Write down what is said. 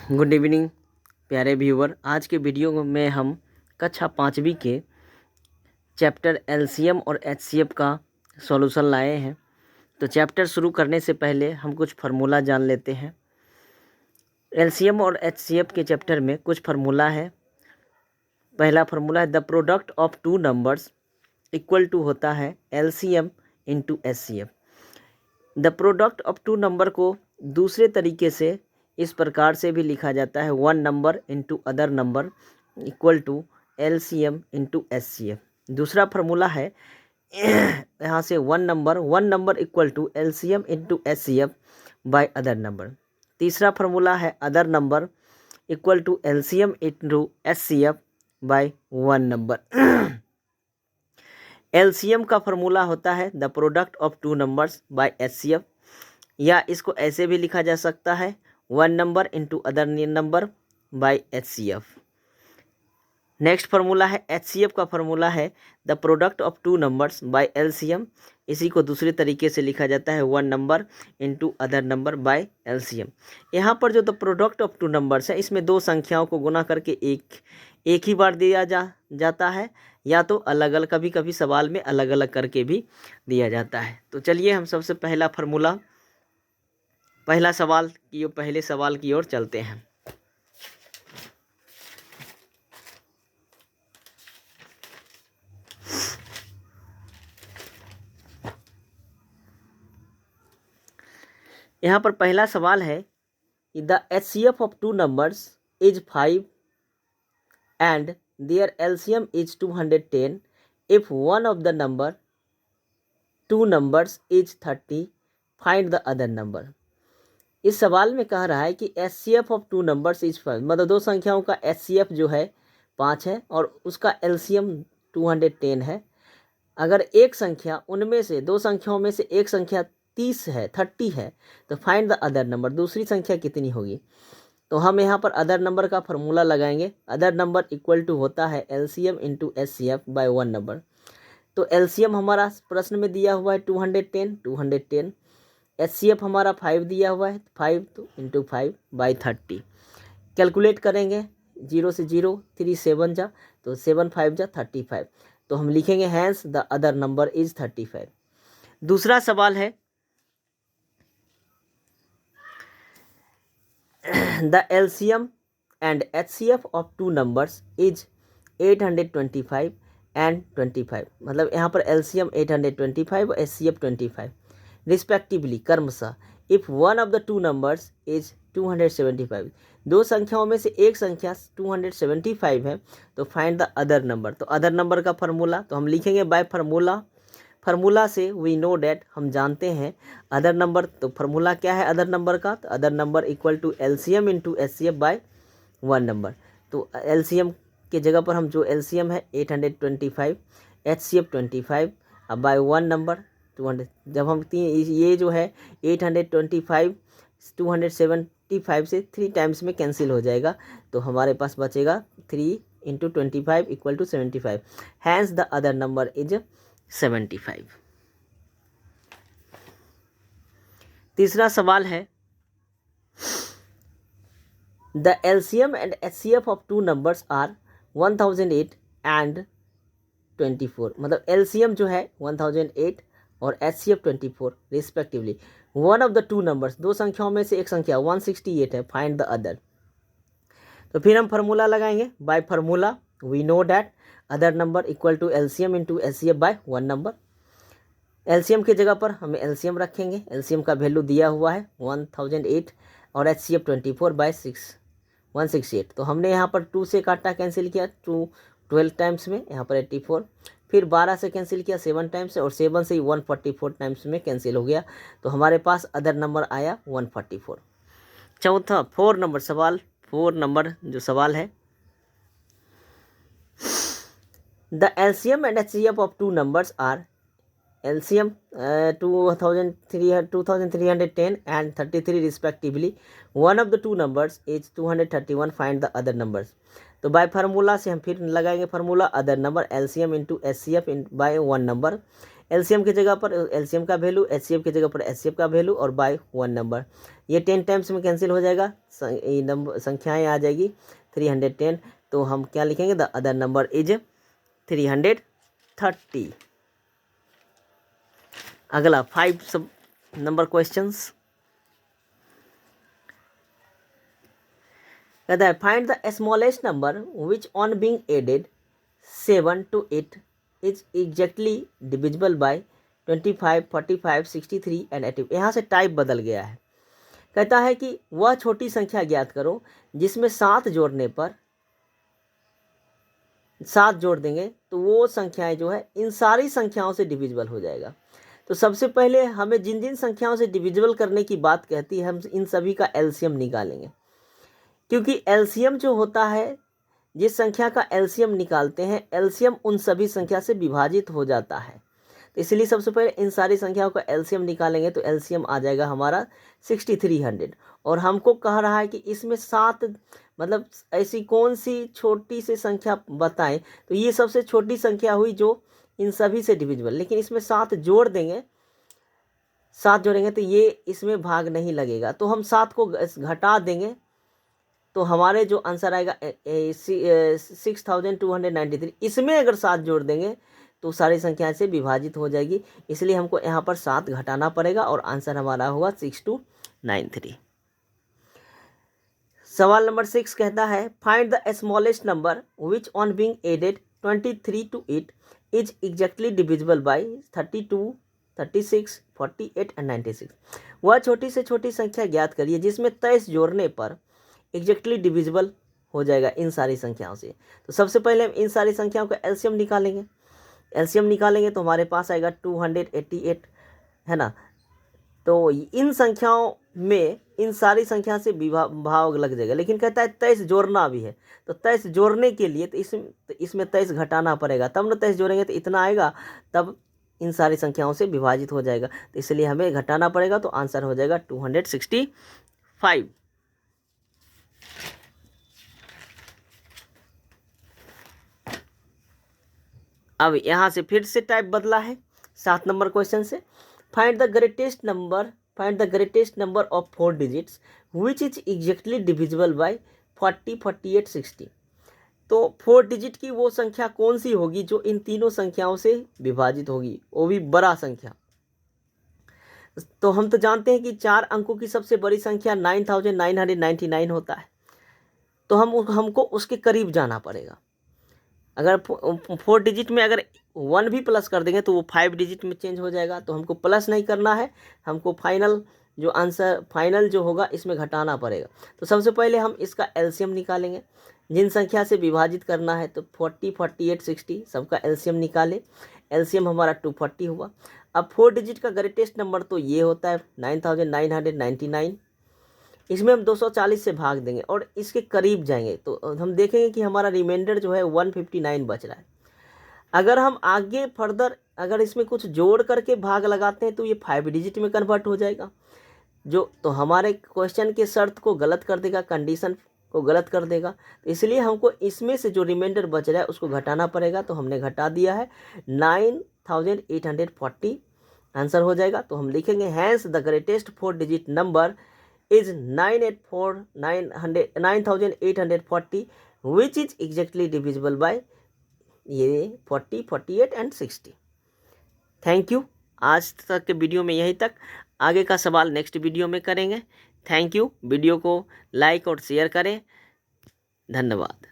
Good evening प्यारे viewer. आज के वीडियो में हम कक्षा 5वीं के चैप्टर एलसीएम और एचसीएफ का सॉल्यूशन लाए हैं। तो चैप्टर शुरू करने से पहले हम कुछ फार्मूला जान लेते हैं। एलसीएम और एचसीएफ के चैप्टर में कुछ फार्मूला है। पहला फार्मूला है the product of two numbers equal to होता है LCM into HCF. The product of two number को दूसरे तरीके से इस प्रकार से भी लिखा जाता है one number into other number equal to LCM into HCF. दूसरा फार्मूला है यहाँ से one number equal to LCM into HCF by other number. तीसरा फार्मूला है other number equal to LCM into HCF by one number. LCM का formula होता है the product of two numbers by HCF, या इसको ऐसे भी लिखा जा सकता है one number into other number by HCF. Next formula है एचसीएफ का फार्मूला है the product of two numbers bye LCM. इसी को दूसरे तरीके से लिखा जाता है one number into other number bye LCM. यहाँ पर जो the product of two numbers है इसमें दो संख्याओं को गुना करके एक ही बार दिया जाता है, या तो अलग अलग कभी कभी सवाल में अलग अलग करके भी दिया जाता है। तो चलिए हम सबसे पहले सवाल की ओर चलते हैं। यहाँ पर पहला सवाल है the HCF of two numbers is 5 and their LCM is 210 if one of the two numbers is 30 find the other number. इस सवाल में कह रहा है कि HCF of two numbers is 5, मतलब दो संख्याओं का एचसीएफ जो है 5 है और उसका एलसीएम 210 है। अगर एक संख्या उनमें से दो संख्याओं में से एक संख्या 30 है तो फाइंड द अदर नंबर, दूसरी संख्या कितनी होगी। तो हम यहाँ पर अदर नंबर का फार्मूला लगाएंगे। अदर नंबर इक्वल टू होता है LCM into HCF by one number. तो एलसीएम हमारा प्रश्न में दिया हुआ है 210, एचसीएफ हमारा 5 दिया हुआ है 5 तो इंटू 5 बाई 30। कैलकुलेट करेंगे 0 से 0 3 7 जा तो 7 5 जा 35। तो हम लिखेंगे hence the other number is 35। दूसरा सवाल है the LCM and HCF of two numbers is 825 and 25, मतलब यहाँ पर एलसीएम 825 और एचसीएफ 25 रिस्पेक्टिवली क्रमशः if one of the two numbers is 275। दो संख्याओं में से एक संख्या 275 है तो फाइंड द अदर नंबर। तो अदर नंबर का फार्मूला तो हम लिखेंगे बाय फार्मूला से वी नो डैट, हम जानते हैं अदर नंबर। तो फार्मूला क्या है अदर नंबर का, तो other number equal to LCM into HCF by one number. तो एलसीएम के जगह पर हम जो एलसीएम है 825, एचसीएफ 25 अब बाय वन नंबर 200। जब हम ये जो है 825 275 से 3 टाइम्स में कैंसिल हो जाएगा तो हमारे पास बचेगा 3 into 25 equal to 75। Hence the other number is 75। तीसरा सवाल है the LCM and HCF of two numbers are 1008 and 24, मतलब एलसीएम जो है 1008 और HCF 24 respectively. One of the two numbers, दो संख्याओं में से एक संख्या 168 है, फाइंड द अदर। तो फिर हम फार्मूला लगाएंगे by formula we know that other number equal to LCM into HCF by one number. LCM की जगह पर हमें एलसीएम रखेंगे। एलसीएम का वैल्यू दिया हुआ है 1008 और एचसीएफ 24 बाय 168। तो हमने यहाँ पर 2 से काटा कैंसिल किया 2 12 टाइम्स में, यहाँ पर 84, फिर 12 से कैंसिल किया 7 टाइम्स और 7 से 144 टाइम्स में कैंसिल हो गया। तो हमारे पास अदर नंबर आया 144। चौथा 4 नंबर जो सवाल है the LCM and HCF of two numbers are LCM 2310 and 33 respectively. One of the two numbers is 231, find the other numbers. तो बाय फार्मूला से हम फिर लगाएंगे formula other number LCM into HCF by one number. LCM की जगह पर LCM का value, HCF की जगह पर एचसीएफ का वैल्यू और बाय 1 नंबर। ये 10 टाइम्स में कैंसिल हो जाएगा, ये नंबर संख्याएँ आ जाएगी 310। तो हम क्या लिखेंगे, द अदर नंबर इज 330। अगला 5 सब नंबर क्वेश्चंस कहता है find the smallest number which on being added 7 to 8 is exactly divisible by 25, 45, 63 and 80। यहाँ से टाइप बदल गया है। कहता है कि वह छोटी संख्या ज्ञात करो जिसमें 7 जोड़ने पर 7 जोड़ देंगे तो वो संख्याएं जो है इन सारी संख्याओं से डिविजिबल हो जाएगा। तो सबसे पहले हमें जिन जिन संख्याओं से डिविजिबल करने की बात कहती है, हम इन सभी का एलसीएम निकालेंगे, क्योंकि एलसीएम जो होता है, जिस संख्या का एलसीएम निकालते हैं, एलसीएम उन सभी संख्या से विभाजित हो जाता है। तो इसलिए सबसे पहले इन सारी संख्याओं का एलसीएम निकालेंगे तो एलसीएम आ जाएगा हमारा 6300। और हमको कह रहा है कि इसमें 7 मतलब ऐसी कौन सी छोटी सी संख्या बताएं, तो ये सबसे छोटी संख्या हुई जो इन सभी से डिविजिबल। लेकिन इसमें 7 जोड़ देंगे, 7 जोड़ेंगे तो ये इसमें भाग नहीं लगेगा, तो हम 7 को घटा देंगे तो हमारे जो आंसर आएगा 6293। इसमें अगर 7 जोड़ देंगे तो सारी संख्याएं से विभाजित हो जाएगी, इसलिए हमको यहाँ पर 7 घटाना पड़ेगा और आंसर हमारा होगा 6293। सवाल नंबर 6 कहता है find the smallest number which on being added 23 to 8 is exactly divisible by 32, 36, 48 and 96। वह छोटी से छोटी संख्या ज्ञात करिए जिसमें 23 जोड़ने पर एग्जैक्टली डिविजिबल हो जाएगा इन सारी संख्याओं से। तो सबसे पहले हम इन सारी संख्याओं का एलसीएम निकालेंगे। एलसीएम निकालेंगे तो हमारे पास आएगा 288, है ना। तो इन संख्याओं में इन सारी संख्या से भाग लग जाएगा, लेकिन कहता है 23 जोड़ना भी है। तो 23 जोड़ने के लिए तो इसमें 23 घटाना पड़ेगा, तब ना 23 जोड़ेंगे तो इतना आएगा, तब इन सारी संख्याओं से विभाजित हो जाएगा। तो इसलिए हमें घटाना पड़ेगा, तो आंसर हो जाएगा 265। अब यहाँ से फिर से टाइप बदला है 7 नंबर क्वेश्चन से। Find the greatest number of 4 digits which is exactly divisible bye 40, 48, 60। तो 4 डिजिट की वो संख्या कौन सी होगी जो इन तीनों संख्याओं से विभाजित होगी, वो भी बड़ा संख्या। तो हम तो जानते हैं कि 4 अंकों की सबसे बड़ी संख्या 9999 होता है, तो हमको उसके करीब जाना पड़ेगा। अगर 4 डिजिट में अगर 1 भी प्लस कर देंगे तो वो 5 डिजिट में चेंज हो जाएगा, तो हमको प्लस नहीं करना है, हमको फाइनल जो होगा इसमें घटाना पड़ेगा। तो सबसे पहले हम इसका एलसीएम निकालेंगे, जिन संख्या से विभाजित करना है। तो 40, 48, 60 सबका एलसीएम निकाले, एलसीएम हमारा 240 हुआ। अब 4 डिजिट का ग्रेटेस्ट नंबर तो ये होता है 9999। इसमें हम 240 से भाग देंगे और इसके करीब जाएंगे तो हम देखेंगे कि हमारा रिमाइंडर जो है 159 बच रहा है। अगर हम आगे फर्दर अगर इसमें कुछ जोड़ करके भाग लगाते हैं तो ये 5 डिजिट में कन्वर्ट हो जाएगा, जो तो हमारे क्वेश्चन के शर्त को गलत कर देगा, कंडीशन को गलत कर देगा। तो इसलिए हमको इसमें से जो रिमाइंडर बच रहा है उसको घटाना पड़ेगा। तो हमने घटा दिया है 9840 आंसर हो जाएगा। तो हम लिखेंगे hence the greatest 4 digit number is 9840 which is exactly divisible by ये 40, 48 एंड 60। Thank you. आज तक के वीडियो में यहीं तक, आगे का सवाल नेक्स्ट वीडियो में करेंगे। Thank you. वीडियो को लाइक और शेयर करें। धन्यवाद।